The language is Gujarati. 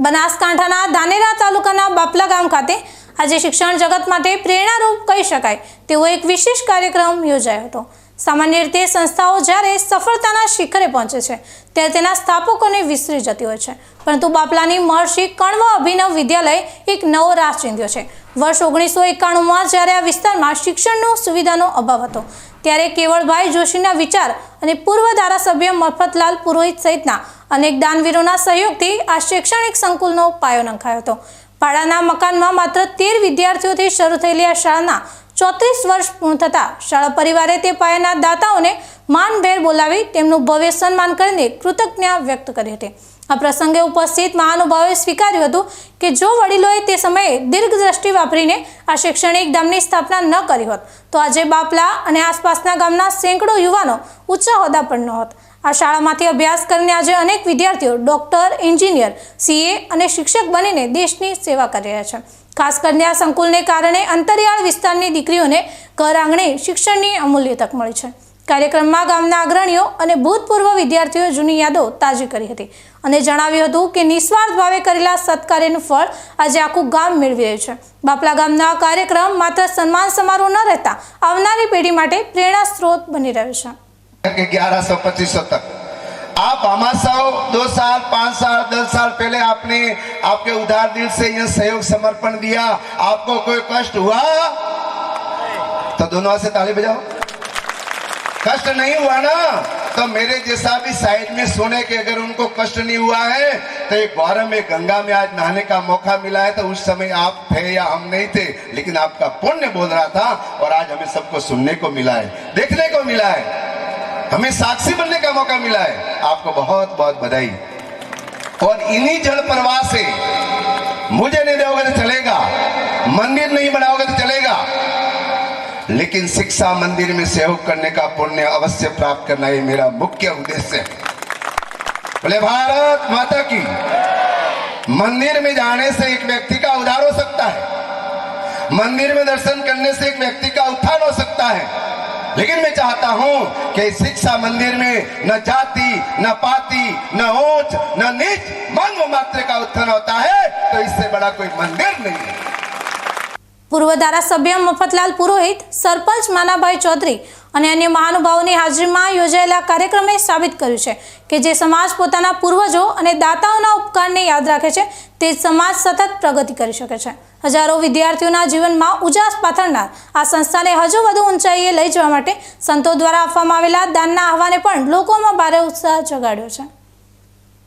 બનાસકાંઠાના ધાનેરા તાલુકાના બાપલા ગામ ખાતે આજે શિક્ષણ જગત માટે પ્રેરણારૂપ કહી શકાય તેવો એક વિશેષ કાર્યક્રમ યોજાયો હતો। સામાન્ય રીતે સંસ્થાઓ જ્યારે સફળતાના શિખરે પહોંચે છે ત્યારે તેના સ્થાપકોને વિસરી જતી હોય છે, પરંતુ બાપલાની મહર્ષિ કણવ અભિનવ વિદ્યાલય એક નવો રાહ ચીંધ્યો છે। વર્ષ 1991માં જ્યારે આ વિસ્તારમાં શિક્ષણનો સુવિધાનો અભાવ હતો ત્યારે કેવળભાઈ જોશીના વિચાર અને પૂર્વ ધારાસભ્ય મફતલાલ પુરોહિત સહિતના અનેક દાનવીરોના સહયોગથી આ શૈક્ષણિક સંકુલનો પાયો નંખાયો હતો। ભાડાના મકાનમાં માત્ર 13 વિદ્યાર્થીઓથી શરૂ થયેલી આ શાળાના 34 વર્ષ પૂર્ણ થતાં શાળા પરિવારે તે પાયાના દાતાઓને માનભેર બોલાવી તેમનું ભવ્ય સન્માન કરીને કૃતજ્ઞતા વ્યક્ત કરી હતી। આ પ્રસંગે ઉપસ્થિત મહાનુભાવોએ સ્વીકાર્યું હતું કે જો વડીલોએ તે સમયે દીર્ઘદ્રષ્ટિ વાપરીને આ શૈક્ષણિક ધામની સ્થાપના ન કરી હોત તો આજે બાપલા અને આસપાસના ગામના સેંકડો યુવાનો ઊંચા હોદ્દા પર ન હોત। આ શાળામાંથી અભ્યાસ કરીને આજે અનેક વિદ્યાર્થીઓ ડોક્ટર, એન્જિનિયર, સીએ અને શિક્ષક બનીને દેશની સેવા કરી રહ્યા છે। ખાસ કરીને આ સંકુલને કારણે અંતરિયાળ વિસ્તારની દીકરીઓને ઘર આંગણે શિક્ષણની અમૂલ્ય તક મળી છે। કાર્યક્રમમાં ગામના અગ્રણીઓ અને ભૂતપૂર્વ વિદ્યાર્થીઓએ જૂની યાદો તાજી કરી હતી અને જણાવ્યું હતું કે નિસ્વાર્થ ભાવે કરેલા સત્કાર્યનું ફળ આજે આખું ગામ મેળવી રહ્યું છે। બાપલા ગામનો આ કાર્યક્રમ માત્ર સન્માન સમારોહ ન રહેતા આવનારી પેઢી માટે પ્રેરણા સ્ત્રોત બની રહ્યો છે। 1100-2500 तक आप हमारा 2 साल 5 साल 10 साल पहले आपने आपके उदार दिल से यह सहयोग समर्पण दिया। आपको कोई कष्ट हुआ तो दोनों हाथ से ताली बजाओ। कष्ट नहीं हुआ ना तो मेरे जैसा भी साइड में सोने के अगर उनको कष्ट नहीं हुआ है तो एक गौरव में गंगा में आज नहाने का मौका मिला है तो उस समय आप थे या हम नहीं थे, लेकिन आपका पुण्य बोल रहा था और आज हमें सबको सुनने को मिला है, देखने को मिला है, हमें साक्षी बनने का मौका मिला है। आपको बहुत बहुत बधाई। और इन्हीं जल प्रवाह से मुझे नहीं दोगे तो चलेगा, मंदिर नहीं बनाओगे तो चलेगा, लेकिन शिक्षा मंदिर में सहयोग करने का पुण्य अवश्य प्राप्त करना ये मेरा मुख्य उद्देश्य है। बोले भारत माता की। मंदिर में जाने से एक व्यक्ति का उद्धार हो सकता है, मंदिर में दर्शन करने से एक व्यक्ति का उत्थान हो सकता है, लेकिन मैं चाहता हूं कि शिक्षा मंदिर में न जाति न पाति न ऊंच न नीच मानव मात्र का उत्थान होता है, तो इससे बड़ा कोई मंदिर नहीं है। પૂર્વ ધારાસભ્ય મફતલાલ પુરોહિત, સરપંચ માનાભાઈ ચૌધરી અને અન્ય મહાનુભાવોની હાજરીમાં યોજાયેલા કાર્યક્રમે સાબિત કર્યું છે કે જે સમાજ પોતાના પૂર્વજો અને દાતાઓના ઉપકારને યાદ રાખે છે તે સમાજ સતત પ્રગતિ કરી શકે છે। હજારો વિદ્યાર્થીઓના જીવનમાં ઉજાસ પાથરનાર આ સંસ્થાને હજુ વધુ ઊંચાઈએ લઈ જવા માટે સંતો દ્વારા આપવામાં આવેલા દાનના આહવાને પણ લોકોમાં ભારે ઉત્સાહ જગાડ્યો છે।